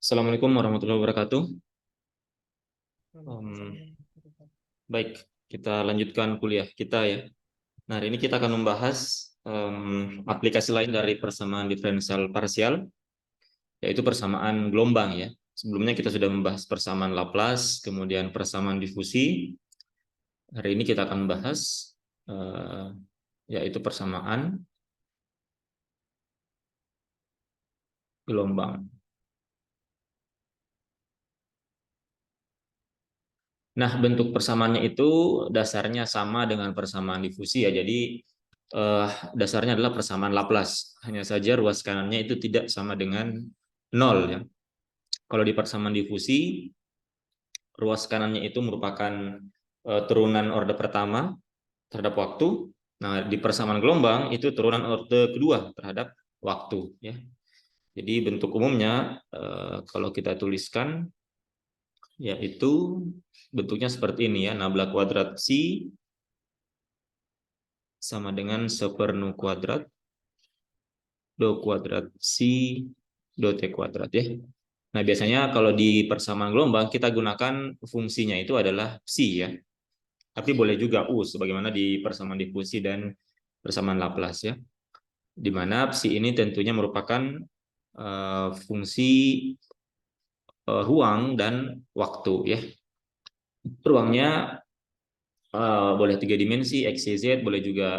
Assalamualaikum warahmatullahi wabarakatuh. Baik, kita lanjutkan kuliah kita ya. Nah, hari ini kita akan membahas aplikasi lain dari persamaan diferensial parsial, yaitu persamaan gelombang ya. Sebelumnya kita sudah membahas persamaan Laplace, kemudian persamaan difusi. Hari ini kita akan membahas yaitu persamaan gelombang. Nah, bentuk persamaannya itu dasarnya sama dengan persamaan difusi ya. Jadi dasarnya adalah persamaan Laplace. Hanya saja ruas kanannya itu tidak sama dengan 0 ya. Kalau di persamaan difusi, ruas kanannya itu merupakan turunan orde pertama terhadap waktu. Nah, di persamaan gelombang itu turunan orde kedua terhadap waktu ya. Jadi bentuk umumnya kalau kita tuliskan yaitu bentuknya seperti ini ya, nabla kuadrat psi sama dengan 1/nu kuadrat do kuadrat psi do t kuadrat ya. Nah, biasanya kalau di persamaan gelombang kita gunakan fungsinya itu adalah psi ya. Tapi boleh juga u sebagaimana di persamaan difusi dan persamaan Laplace ya. Di mana psi ini tentunya merupakan fungsi ruang dan waktu ya. Ruangnya boleh 3 dimensi, x, y, z, boleh juga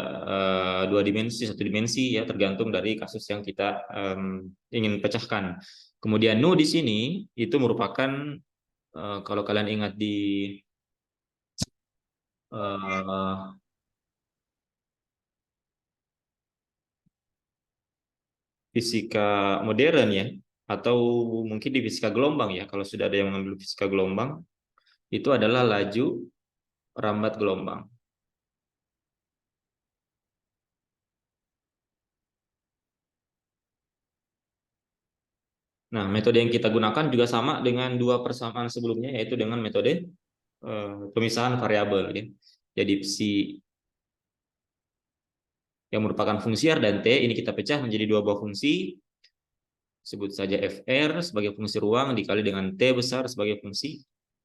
2 dimensi, 1 dimensi ya, tergantung dari kasus yang kita ingin pecahkan. Kemudian nu di sini itu merupakan kalau kalian ingat di fisika modern ya, atau mungkin di fisika gelombang ya, kalau sudah ada yang mengambil fisika gelombang, itu adalah laju rambat gelombang. Nah, metode yang kita gunakan juga sama dengan dua persamaan sebelumnya, yaitu dengan metode pemisahan variabel ya. Jadi psi yang merupakan fungsi R dan T ini kita pecah menjadi dua buah fungsi, sebut saja Fr sebagai fungsi ruang dikali dengan T besar sebagai fungsi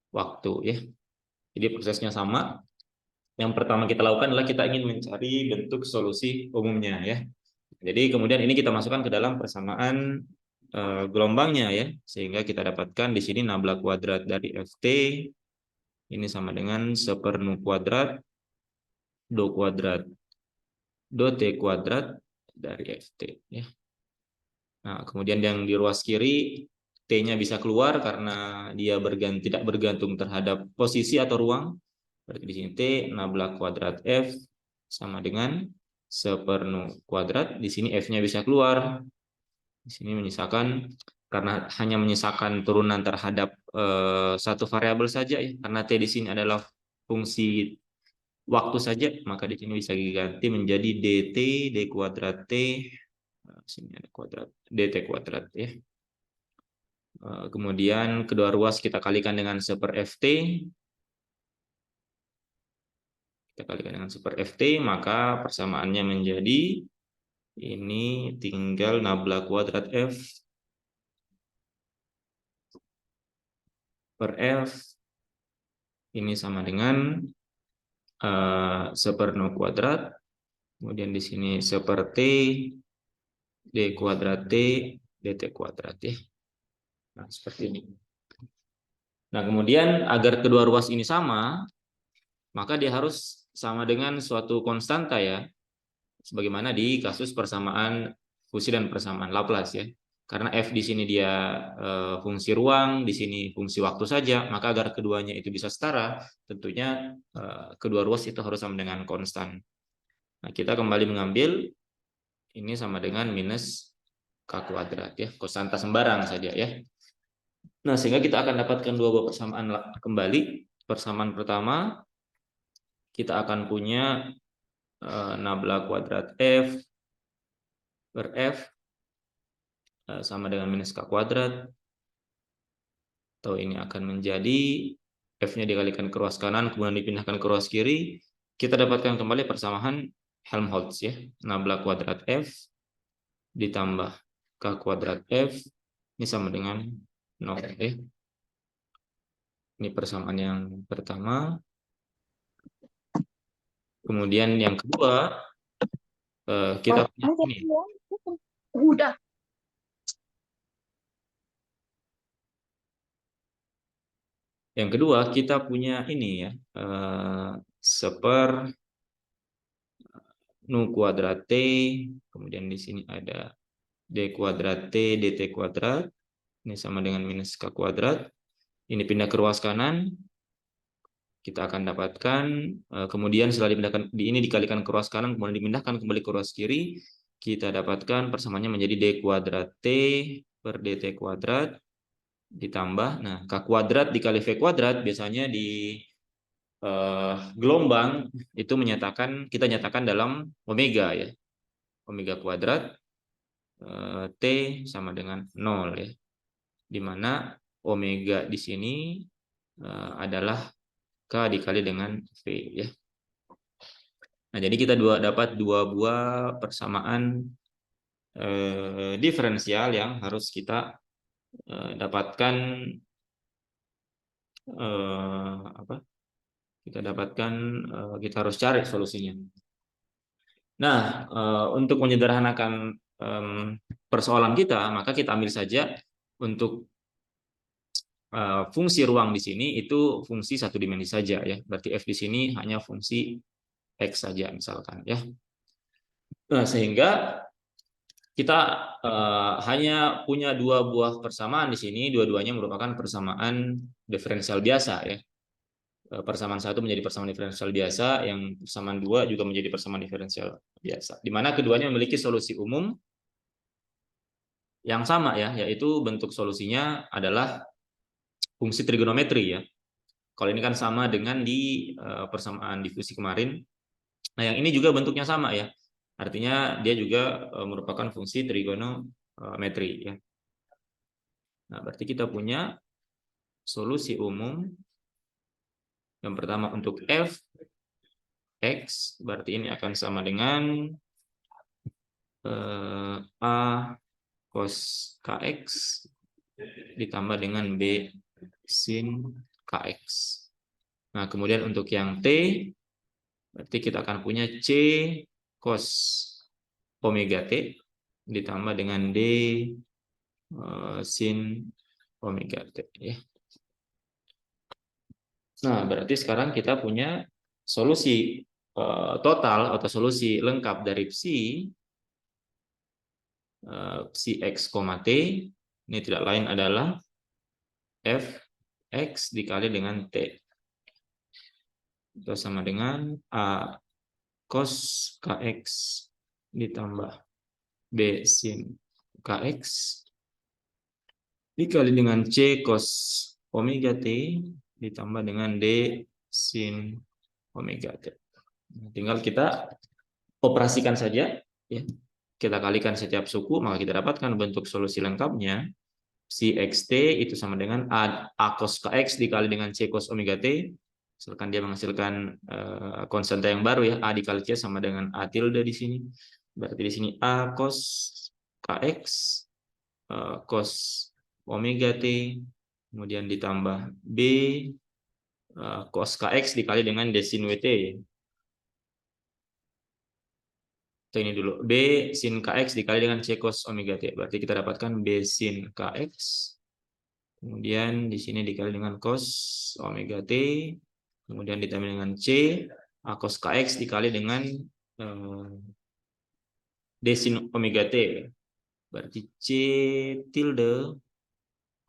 waktu ya. Jadi prosesnya sama. Yang pertama kita lakukan adalah kita ingin mencari bentuk solusi umumnya ya. Jadi kemudian ini kita masukkan ke dalam persamaan gelombangnya ya, sehingga kita dapatkan di sini nabla kuadrat dari Ft ini sama dengan 1/nu kuadrat do kuadrat do t kuadrat dari Ft ya. Nah, kemudian yang di ruas kiri T-nya bisa keluar karena dia tidak bergantung terhadap posisi atau ruang. Berarti di sini T nabla kuadrat F sama dengan 1/nu kuadrat. Di sini F-nya bisa keluar. Di sini menyisakan, karena hanya menyisakan turunan terhadap satu variabel saja ya. Karena T di sini adalah fungsi waktu saja, maka di sini bisa diganti menjadi dt d kuadrat T. Sini ada kuadrat dt kuadrat ya. Kemudian kedua ruas kita kalikan dengan 1/Ft. Kita kalikan dengan 1/Ft, maka persamaannya menjadi ini tinggal nabla kuadrat F per F ini sama dengan 1/nu kuadrat. Kemudian di sini 1/T d kuadrat T dt kuadrat ya. Nah, seperti ini. Nah, kemudian agar kedua ruas ini sama, maka dia harus sama dengan suatu konstanta ya, sebagaimana di kasus persamaan fusi dan persamaan Laplace ya. Karena F di sini dia fungsi ruang, di sini fungsi waktu saja, maka agar keduanya itu bisa setara, tentunya kedua ruas itu harus sama dengan konstan. Nah, kita kembali mengambil ini sama dengan minus K kuadrat ya, konstanta sembarang saja ya. Nah, sehingga kita akan dapatkan dua buah persamaan kembali. Persamaan pertama, kita akan punya nabla kuadrat F per F sama dengan minus K kuadrat. Atau ini akan menjadi F-nya dikalikan ke ruas kanan, kemudian dipindahkan ke ruas kiri. Kita dapatkan kembali persamaan Helmholtz ya. Nabla kuadrat F ditambah K kuadrat F ini sama dengan 0. Ini persamaan yang pertama. Kemudian yang kedua, kita punya ini. Udah. Yang kedua, kita punya ini ya, seper nu kuadrat T, kemudian di sini ada D kuadrat T, DT kuadrat, ini sama dengan minus K kuadrat. Ini pindah ke ruas kanan, kita akan dapatkan, kemudian setelah dipindahkan, ini dikalikan ke ruas kanan, kemudian dipindahkan kembali ke ruas kiri, kita dapatkan persamaannya menjadi D kuadrat T per DT kuadrat, ditambah, nah K kuadrat dikali V kuadrat, biasanya di gelombang itu kita nyatakan dalam omega ya, omega kuadrat T sama dengan 0 ya, di mana omega di sini adalah K dikali dengan V ya. Nah, jadi kita dapat dua buah persamaan diferensial yang harus kita dapatkan, kita harus cari solusinya. Nah, untuk menyederhanakan persoalan kita, maka kita ambil saja untuk fungsi ruang di sini itu fungsi satu dimensi saja ya. Berarti f di sini hanya fungsi x saja misalkan ya. Nah, sehingga kita hanya punya dua buah persamaan di sini, dua-duanya merupakan persamaan diferensial biasa ya. Persamaan satu menjadi persamaan diferensial biasa, yang persamaan dua juga menjadi persamaan diferensial biasa, di mana keduanya memiliki solusi umum yang sama ya, yaitu bentuk solusinya adalah fungsi trigonometri ya. Kalau ini kan sama dengan di persamaan difusi kemarin. Nah, yang ini juga bentuknya sama ya. Artinya dia juga merupakan fungsi trigonometri ya. Nah, berarti kita punya solusi umum. Yang pertama untuk f x, berarti ini akan sama dengan a cos kx ditambah dengan b sin kx. Nah, kemudian untuk yang t, berarti kita akan punya c cos omega t ditambah dengan d sin omega t ya. Nah, berarti sekarang kita punya solusi total atau solusi lengkap dari psi x, t. Ini tidak lain adalah f x dikali dengan t. Itu sama dengan a cos kx ditambah b sin kx dikali dengan c cos omega t ditambah dengan d sin omega t. Tinggal kita operasikan saja ya. Kita kalikan setiap suku, maka kita dapatkan bentuk solusi lengkapnya. Si xt itu sama dengan a cos kx dikali dengan c cos omega t. Misalkan dia menghasilkan konstanta yang baru ya, a dikali c sama dengan a tilde di sini. Berarti di sini a cos kx cos omega t, kemudian ditambah b cos kx dikali dengan d sin wt. Ini dulu, b sin kx dikali dengan c cos omega t. Berarti kita dapatkan b sin kx, kemudian di sini dikali dengan cos omega t, kemudian ditambah dengan c a cos kx dikali dengan d sin omega t. Berarti c tilde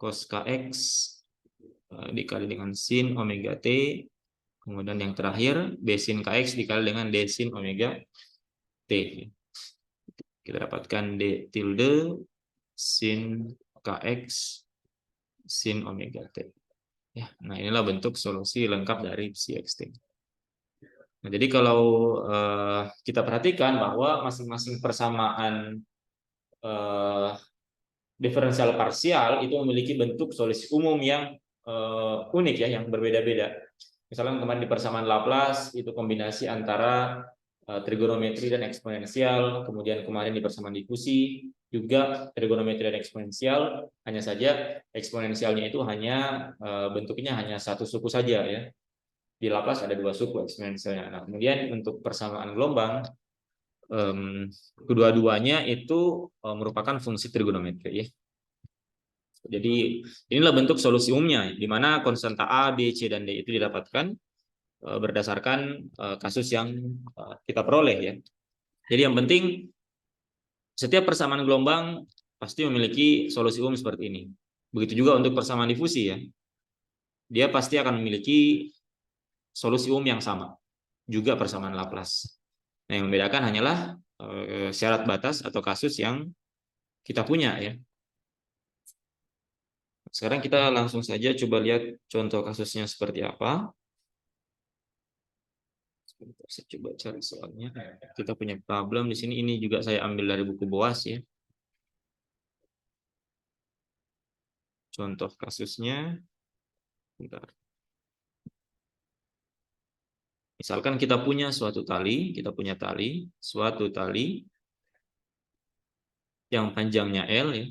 cos kx dikali dengan sin omega t, kemudian yang terakhir b sin kx dikali dengan d sin omega t. Kita dapatkan d tilde sin kx sin omega t. Ya, nah inilah bentuk solusi lengkap dari psi xt. Nah, jadi kalau kita perhatikan bahwa masing-masing persamaan diferensial parsial itu memiliki bentuk solusi umum yang unik ya, yang berbeda-beda. Misalnya kemarin di persamaan Laplace itu kombinasi antara trigonometri dan eksponensial, kemudian kemarin di persamaan difusi juga trigonometri dan eksponensial, hanya saja eksponensialnya itu hanya bentuknya hanya satu suku saja ya. Di Laplace ada dua suku eksponensialnya. Nah, kemudian untuk persamaan gelombang kedua-duanya itu merupakan fungsi trigonometri ya. Jadi inilah bentuk solusi umumnya di mana konstanta A, B, C dan D itu didapatkan berdasarkan kasus yang kita peroleh ya. Jadi yang penting setiap persamaan gelombang pasti memiliki solusi umum seperti ini. Begitu juga untuk persamaan difusi ya. Dia pasti akan memiliki solusi umum yang sama. Juga persamaan Laplace. Nah, yang membedakan hanyalah syarat batas atau kasus yang kita punya ya. Sekarang kita langsung saja coba lihat contoh kasusnya seperti apa. Saya coba cari soalnya. Kita punya problem di sini. Ini juga saya ambil dari buku Boas ya. Contoh kasusnya. Bentar. Misalkan kita punya suatu tali, suatu tali yang panjangnya L ya.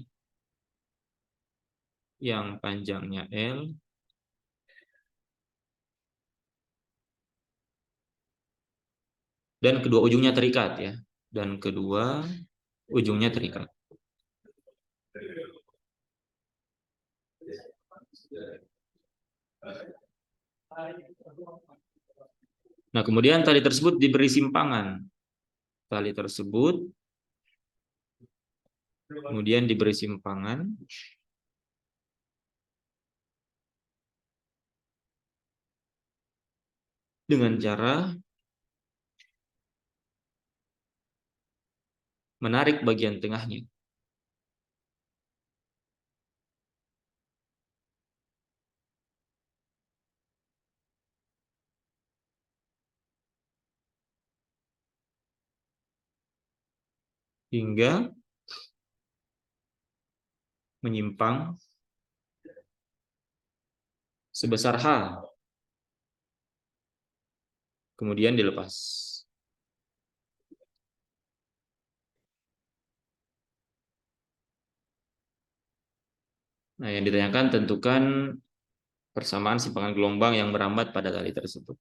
Yang panjangnya L dan kedua ujungnya terikat ya. Dan kedua ujungnya terikat. Nah, kemudian tali tersebut diberi simpangan. Tali tersebut kemudian diberi simpangan dengan cara menarik bagian tengahnya. Hingga menyimpang sebesar H. Kemudian dilepas. Nah, yang ditanyakan tentukan persamaan simpangan gelombang yang merambat pada tali tersebut.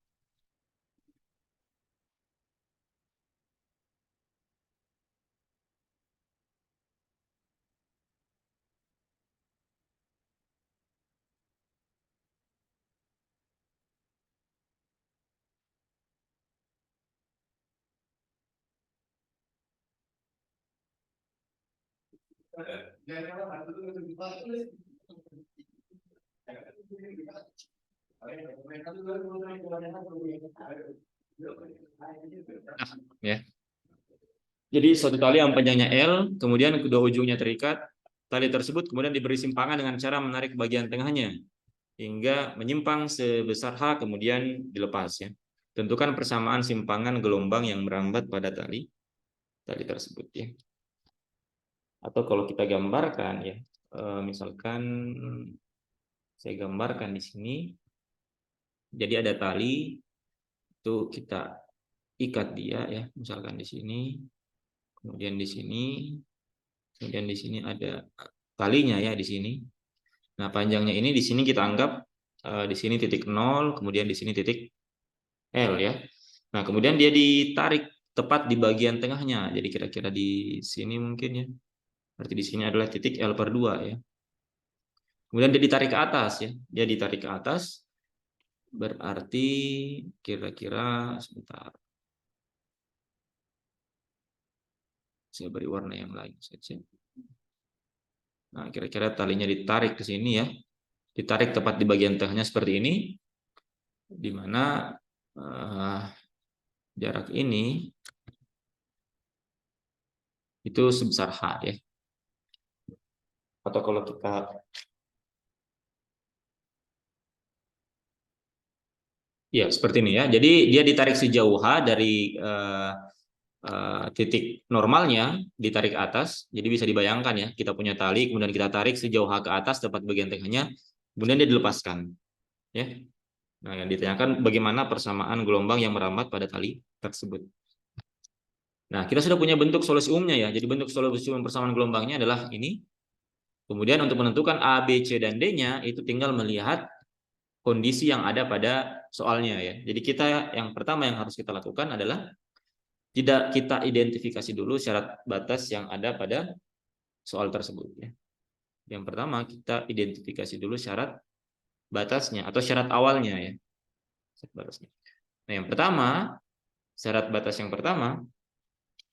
Ya. Jadi suatu tali yang panjangnya L, kemudian kedua ujungnya terikat, tali tersebut kemudian diberi simpangan dengan cara menarik bagian tengahnya hingga menyimpang sebesar H, kemudian dilepas ya. Tentukan persamaan simpangan gelombang yang merambat pada tali tersebut ya. Atau kalau kita gambarkan ya, misalkan saya gambarkan di sini. Jadi ada tali itu kita ikat dia ya, misalkan di sini, kemudian di sini, kemudian di sini ada talinya ya di sini. Nah, panjangnya ini di sini kita anggap di sini titik 0, kemudian di sini titik L ya. Nah, kemudian dia ditarik tepat di bagian tengahnya. Jadi kira-kira di sini mungkin ya. Berarti di sini adalah titik L/2 ya. Kemudian dia ditarik ke atas ya. Dia ditarik ke atas. Berarti kira-kira sebentar. Saya beri warna yang lain saja. Nah, kira-kira talinya ditarik ke sini ya. Ditarik tepat di bagian tengahnya seperti ini. Di mana jarak ini itu sebesar H ya. Atau kalau kita ya seperti ini ya. Jadi dia ditarik sejauh H dari titik normalnya, ditarik ke atas. Jadi bisa dibayangkan ya, kita punya tali, kemudian kita tarik sejauh H ke atas tepat bagian tengahnya, kemudian dia dilepaskan. Ya. Nah, yang ditanyakan bagaimana persamaan gelombang yang merambat pada tali tersebut. Nah, kita sudah punya bentuk solusi umumnya ya. Jadi bentuk solusi umum persamaan gelombangnya adalah ini. Kemudian untuk menentukan A, B, C, dan D-nya itu tinggal melihat kondisi yang ada pada soalnya ya. Jadi kita yang pertama yang harus kita lakukan adalah tidak kita identifikasi dulu syarat batas yang ada pada soal tersebut ya. Yang pertama kita identifikasi dulu syarat batasnya atau syarat awalnya ya. Syarat batasnya. Nah, yang pertama, syarat batas yang pertama,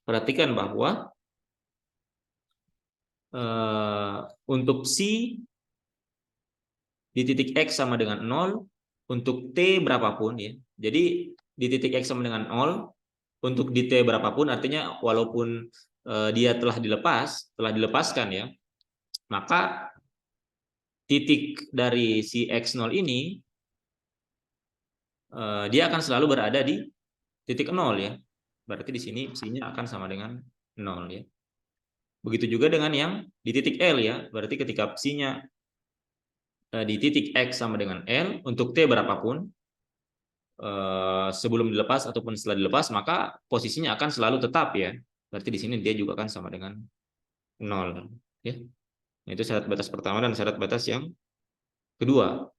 perhatikan bahwa untuk psi di titik X sama dengan 0 untuk T berapapun ya. Jadi di titik X sama dengan 0 untuk di T berapapun artinya walaupun dia telah dilepaskan ya, maka titik dari si X0 ini dia akan selalu berada di titik 0 ya. Berarti di sini psi-nya akan sama dengan 0 ya. Begitu juga dengan yang di titik L ya. Berarti ketika psi-nya di titik X sama dengan L untuk T berapapun sebelum dilepas ataupun setelah dilepas maka posisinya akan selalu tetap ya. Berarti di sini dia juga akan sama dengan 0 ya. Nah, itu syarat batas pertama dan syarat batas yang kedua.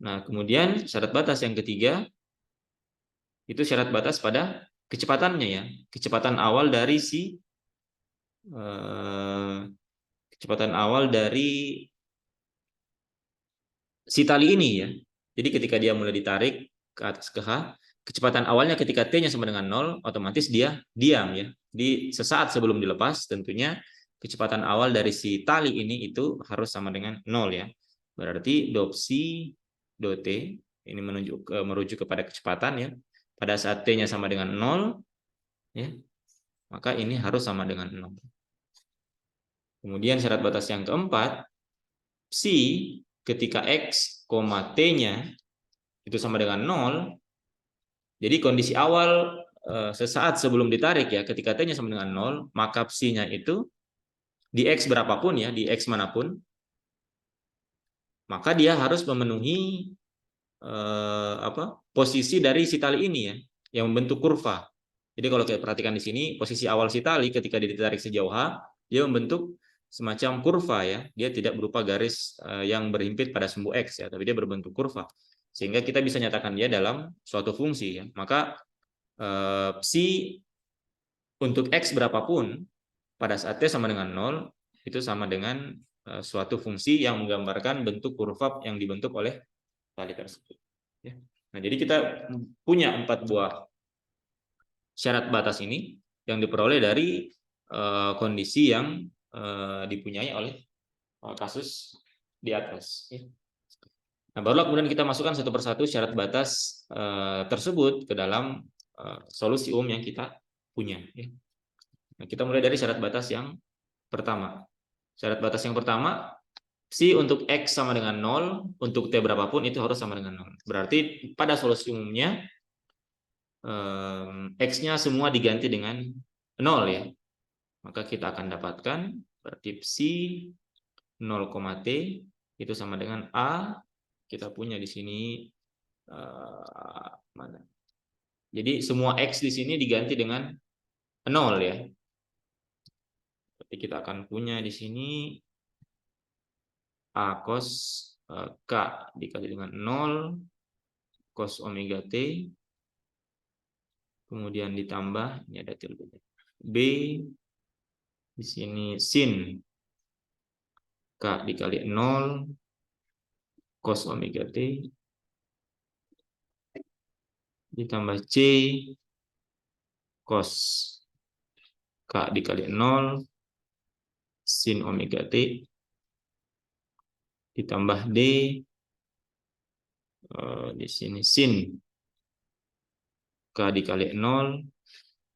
Nah, kemudian syarat batas yang ketiga itu syarat batas pada kecepatannya ya. Kecepatan awal dari kecepatan awal dari si tali ini ya. Jadi ketika dia mulai ditarik ke atas ke H, kecepatan awalnya ketika T-nya sama dengan 0, otomatis dia diam ya. Di sesaat sebelum dilepas tentunya kecepatan awal dari si tali ini itu harus sama dengan 0 ya. Berarti do psi do T ini merujuk kepada kecepatan ya. Pada saat T-nya sama dengan 0 ya, maka ini harus sama dengan 0. Kemudian syarat batas yang keempat, psi ketika X, T-nya itu sama dengan 0, jadi kondisi awal sesaat sebelum ditarik ya, ketika T-nya sama dengan 0, maka psi-nya itu di X berapapun ya, di X manapun, maka dia harus memenuhi posisi dari si tali ini ya, yang membentuk kurva. Jadi kalau kita perhatikan di sini, posisi awal si tali ketika ditarik sejauh H, dia membentuk semacam kurva ya. Dia tidak berupa garis yang berhimpit pada sumbu X ya, tapi dia berbentuk kurva. Sehingga kita bisa nyatakan dia dalam suatu fungsi ya. Maka psi untuk X berapapun pada saat T sama dengan 0 itu sama dengan suatu fungsi yang menggambarkan bentuk kurva yang dibentuk oleh tali tersebut. Ya. Nah, jadi kita punya 4 buah syarat batas ini yang diperoleh dari kondisi yang dipunyai oleh kasus di atas. Nah, barulah kemudian kita masukkan satu persatu syarat batas tersebut ke dalam solusi umum yang kita punya. Nah, kita mulai dari syarat batas yang pertama. Syarat batas yang pertama, psi untuk X sama dengan 0, untuk T berapapun itu harus sama dengan 0. Berarti pada solusi umumnya X-nya semua diganti dengan 0 ya. Maka kita akan dapatkan berarti psi 0, T itu sama dengan A. Kita punya di sini mana? Jadi semua X di sini diganti dengan 0 ya. Berarti kita akan punya di sini A cos K dikali dengan 0 cos omega T. Kemudian ditambah, ini ada tilde. B di sini sin K dikali 0 cos omega T ditambah C cos K dikali 0 sin omega T ditambah D di sini sin K dikali 0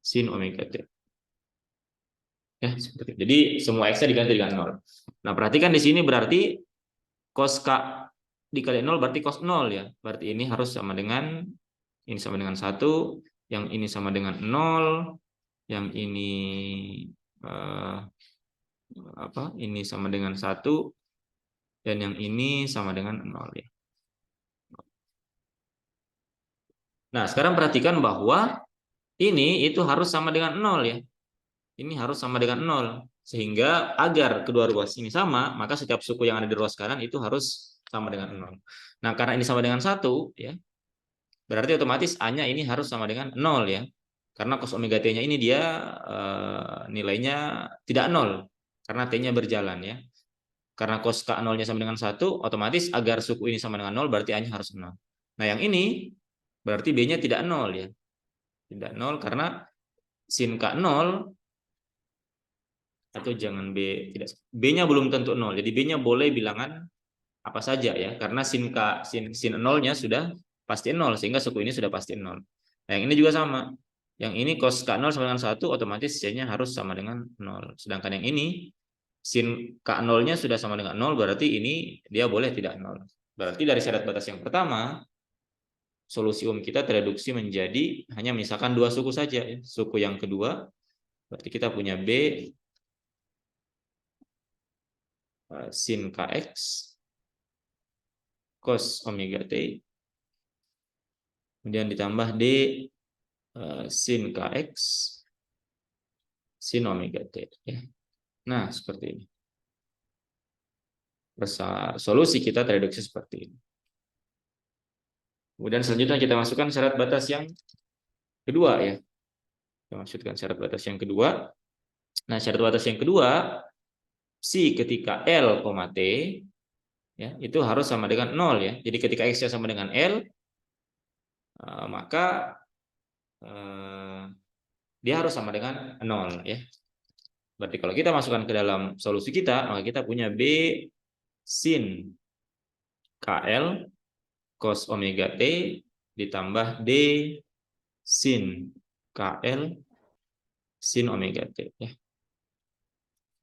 sin omega T. Ya, seperti itu. Jadi semua X-nya diganti dengan 0. Nah, perhatikan di sini berarti cos K dikali 0 berarti cos 0 ya. Berarti ini harus sama dengan ini sama dengan 1, yang ini sama dengan 0, yang ini ini sama dengan 1, dan yang ini sama dengan 0 ya. Nah, sekarang perhatikan bahwa ini itu harus sama dengan 0 ya. Ini harus sama dengan 0. Sehingga agar kedua ruas ini sama, maka setiap suku yang ada di ruas kanan itu harus sama dengan 0. Nah, karena ini sama dengan 1 ya, berarti otomatis A-nya ini harus sama dengan 0 ya. Karena cos omega T-nya ini dia nilainya tidak 0 karena T-nya berjalan ya. Karena cos K0-nya sama dengan 1, otomatis agar suku ini sama dengan 0 berarti A-nya harus 0. Nah, yang ini berarti B-nya tidak 0 ya. Tidak 0 karena sin K0 atau jangan B, tidak, B-nya belum tentu 0. Jadi B-nya boleh bilangan apa saja ya, karena sin 0-nya sudah pasti 0 sehingga suku ini sudah pasti 0. Nah, yang ini juga sama. Yang ini cos K0 sama dengan 1 otomatis C-nya harus sama dengan 0. Sedangkan yang ini sin K0-nya sudah sama dengan 0 berarti ini dia boleh tidak 0. Berarti dari syarat batas yang pertama solusi kita tereduksi menjadi hanya misalkan dua suku saja ya. Suku yang kedua berarti kita punya B sin Kx cos omega T kemudian ditambah D sin Kx sin omega T ya. Nah, seperti ini. Solusi kita tereduksi seperti ini. Kemudian selanjutnya kita masukkan syarat batas yang kedua ya. Kita masukkan syarat batas yang kedua. Nah, syarat batas yang kedua si ketika L, T ya, itu harus sama dengan 0 ya. Jadi ketika X-nya sama dengan L maka dia harus sama dengan 0 ya. Berarti kalau kita masukkan ke dalam solusi kita, maka kita punya B sin KL cos omega T ditambah D sin KL sin omega T ya.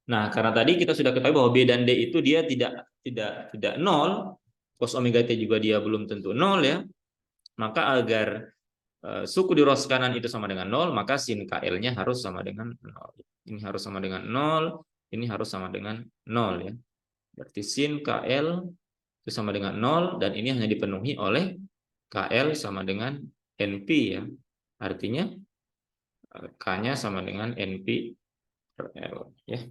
Nah, karena tadi kita sudah ketahui bahwa B dan D itu dia tidak 0, cos omega T juga dia belum tentu 0 ya. Maka agar suku di ruas kanan itu sama dengan 0, maka sin KL-nya harus sama dengan 0. Ini harus sama dengan 0, ini harus sama dengan 0 ya. Berarti sin KL itu sama dengan 0 dan ini hanya dipenuhi oleh KL sama dengan NP ya. Artinya K-nya sama dengan NP per L ya.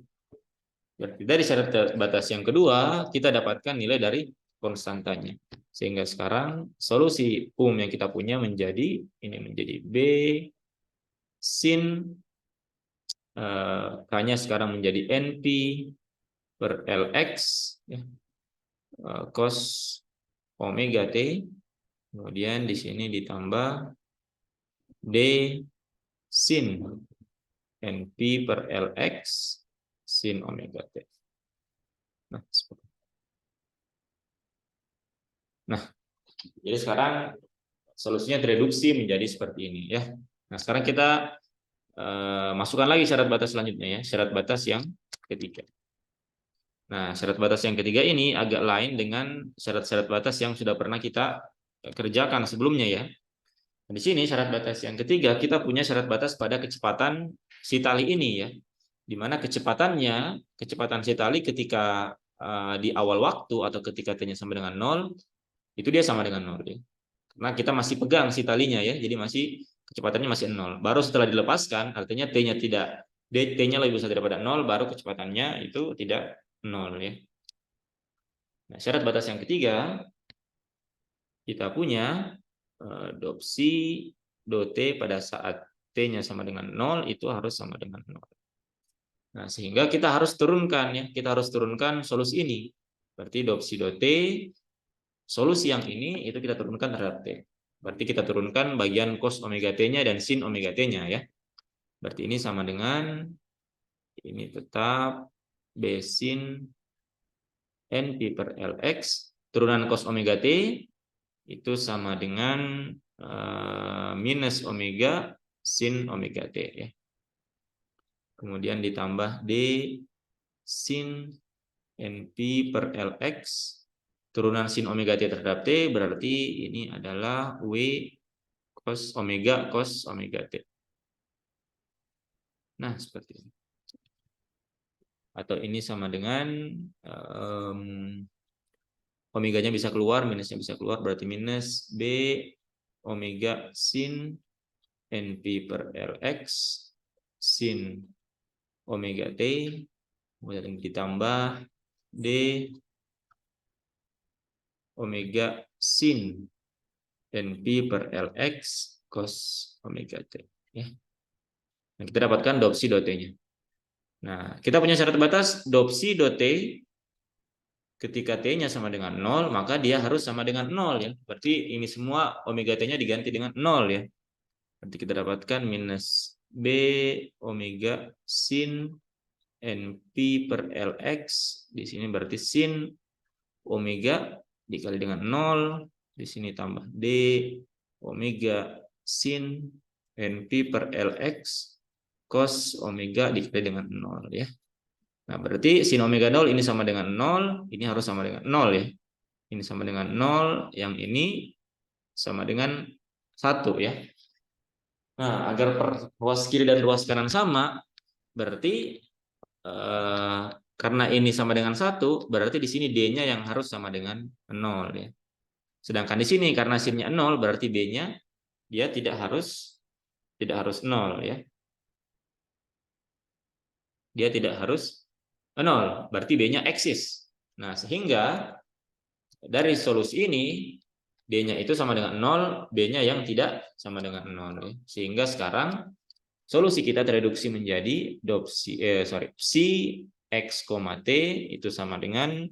Berarti dari syarat batas yang kedua kita dapatkan nilai dari konstantanya. Sehingga sekarang solusi umum yang kita punya menjadi ini menjadi B sin K-nya sekarang menjadi NP per LX ya, cos omega T. Kemudian di sini ditambah D sin NP per LX sin omega T. Nah, jadi sekarang solusinya tereduksi menjadi seperti ini ya. Nah, sekarang kita masukkan lagi syarat batas selanjutnya ya, syarat batas yang ketiga. Nah, syarat batas yang ketiga ini agak lain dengan syarat-syarat batas yang sudah pernah kita kerjakan sebelumnya ya. Di sini syarat batas yang ketiga kita punya syarat batas pada kecepatan si tali ini ya. Di mana kecepatan si tali ketika di awal waktu atau ketika T-nya sama dengan 0 itu dia sama dengan 0 ya. Karena kita masih pegang si talinya ya. Jadi masih kecepatannya masih 0. Baru setelah dilepaskan artinya T-nya tidak T-nya lebih besar daripada 0 baru kecepatannya itu tidak 0 ya. Nah, syarat batas yang ketiga kita punya dopsi dot T pada saat T-nya sama dengan 0 itu harus sama dengan 0. Nah, sehingga kita harus turunkan ya, kita harus turunkan solusi ini. Berarti dopsi dot T solusi yang ini itu kita turunkan terhadap T. Berarti kita turunkan bagian cos omega T-nya dan sin omega T-nya ya. Berarti ini sama dengan ini tetap B sin NP per LX turunan cos omega T itu sama dengan minus omega sin omega T ya. Kemudian ditambah D sin NP per LX turunan sin omega T terhadap T berarti ini adalah W cos omega T. Nah, seperti ini. Atau ini sama dengan omeganya bisa keluar, minusnya bisa keluar berarti minus B omega sin NP per LX sin omega T, kemudian ditambah D omega sin NP per LX cos omega T. Ya. Nah, kita dapatkan dot psi dot T-nya. Nah, kita punya syarat batas dot psi dot T ketika T-nya sama dengan 0, maka dia harus sama dengan 0 ya. Berarti ini semua omega T-nya diganti dengan 0 ya. Berarti kita dapatkan minus B omega sin NP per LX. Di sini berarti sin omega dikali dengan 0. Di sini tambah D omega sin NP per LX cos omega dikali dengan 0 ya. Nah, berarti sin omega 0 ini sama dengan 0, ini harus sama dengan 0 ya. Ini sama dengan 0, yang ini sama dengan 1 ya. Nah, agar ruas kiri dan ruas kanan sama, berarti karena ini sama dengan 1, berarti di sini D-nya yang harus sama dengan 0 ya. Sedangkan di sini karena sinnya 0, berarti B-nya dia tidak harus 0 ya. Dia tidak harus 0, berarti B-nya eksis. Nah, sehingga dari solusi ini D-nya itu sama dengan 0, B-nya yang tidak sama dengan 0 ya. Sehingga sekarang solusi kita tereduksi menjadi psi x, T itu sama dengan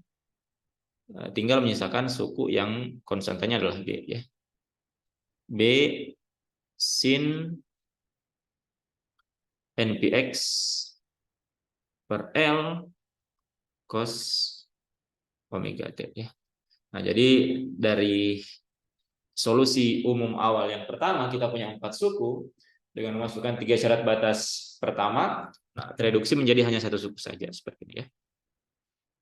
tinggal menyisakan suku yang konstantanya adalah B ya. B sin NPX per L cos omega T ya. Nah, jadi dari solusi umum awal yang pertama kita punya 4 suku dengan memasukkan 3 syarat batas pertama, nah, tereduksi menjadi hanya 1 suku saja seperti ini ya.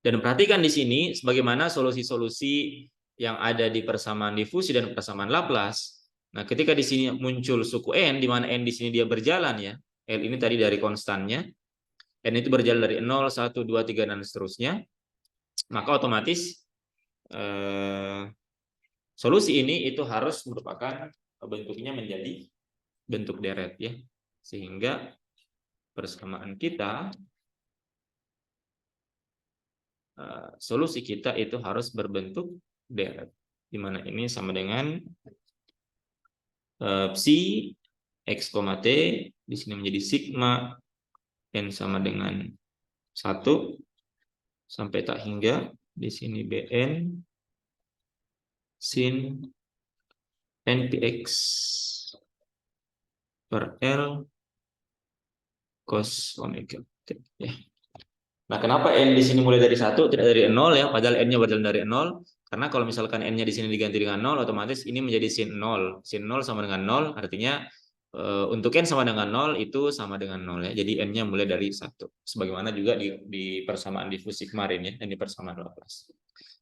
Dan perhatikan di sini sebagaimana solusi-solusi yang ada di persamaan difusi dan persamaan Laplace. Nah, ketika di sini muncul suku n, di mana n di sini dia berjalan ya. L ini tadi dari konstannya. N itu berjalan dari 0, 1, 2, 3 dan seterusnya. Maka otomatis solusi ini itu harus merupakan bentuknya menjadi bentuk deret ya. Sehingga persamaan kita solusi kita itu harus berbentuk deret, di mana ini sama dengan psi x, T di sini menjadi sigma n sama dengan 1 sampai tak hingga di sini Bn sin npx per L cos omega T ya. Nah, kenapa n di sini mulai dari 1 tidak dari 0 ya, padahal n-nya berjalan dari 0? Karena kalau misalkan n-nya di sini diganti dengan 0, otomatis ini menjadi sin 0. Sin 0 sama dengan 0, artinya untuk n sama dengan 0 itu sama dengan 0 ya. Jadi n-nya mulai dari 1. Sebagaimana juga di persamaan difusi kemarin ya, dan di persamaan Laplace.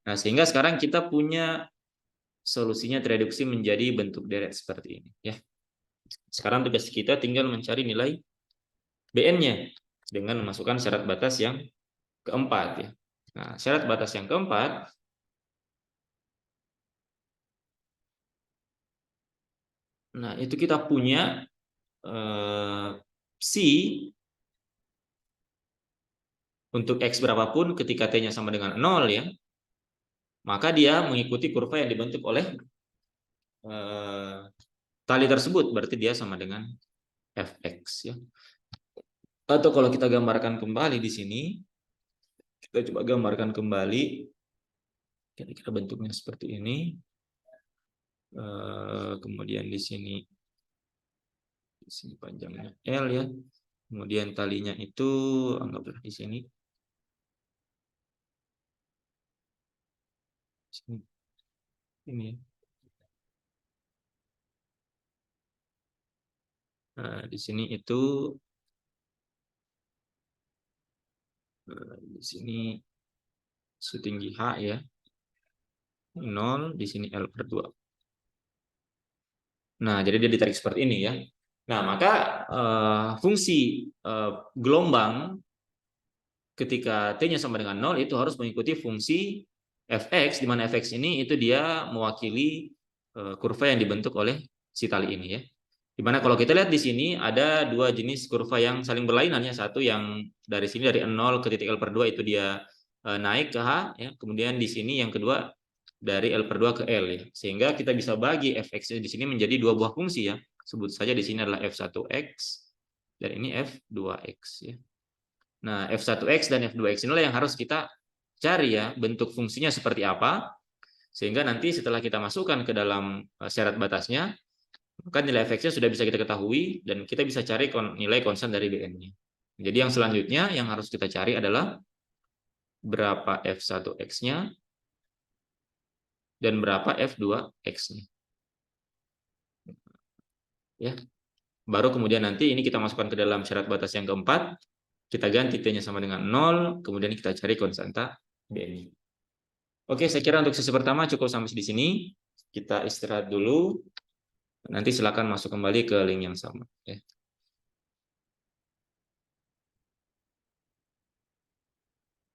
Nah, sehingga sekarang kita punya solusinya tereduksi menjadi bentuk deret seperti ini ya. Sekarang tugas kita tinggal mencari nilai Bn-nya dengan memasukkan syarat batas yang keempat ya. Nah, syarat batas yang keempat itu kita punya psi untuk x berapapun ketika t-nya sama dengan 0 ya. Maka dia mengikuti kurva yang dibentuk oleh tali tersebut, berarti dia sama dengan fx ya. Atau kalau kita gambarkan kembali di sini, kita coba gambarkan kembali kira-kira bentuknya seperti ini. Kemudian di sini panjangnya L ya. Kemudian talinya itu anggaplah di sini. Ini. Nah, di sini itu di sini setinggi H ya. 0, di sini L per 2. Nah, jadi dia ditarik seperti ini ya. Nah, maka fungsi gelombang ketika T-nya sama dengan 0 itu harus mengikuti fungsi fx, di mana fx ini itu dia mewakili kurva yang dibentuk oleh si tali ini ya. Dimana kalau kita lihat di sini ada dua jenis kurva yang saling berlainan ya. Satu yang dari sini dari 0 ke titik L per 2 itu dia naik ke H ya. Kemudian di sini yang kedua dari L per 2 ke L ya. Sehingga kita bisa bagi fx di sini menjadi dua buah fungsi ya. Sebut saja di sini adalah f1x dan ini f2x ya. Nah, f1x dan f2x inilah yang harus kita cari ya, bentuk fungsinya seperti apa. Sehingga nanti setelah kita masukkan ke dalam syarat batasnya, maka nilai fx-nya sudah bisa kita ketahui dan kita bisa cari nilai konstan dari Bn-nya. Jadi yang selanjutnya yang harus kita cari adalah berapa f1x-nya dan berapa f2x-nya. Ya. Baru kemudian nanti ini kita masukkan ke dalam syarat batas yang keempat, kita ganti t-nya sama dengan 0, kemudian kita cari konstanta Bn-nya. Oke, saya kira untuk sesi pertama cukup sampai di sini. Kita istirahat dulu. Nanti silakan masuk kembali ke link yang sama. Ya.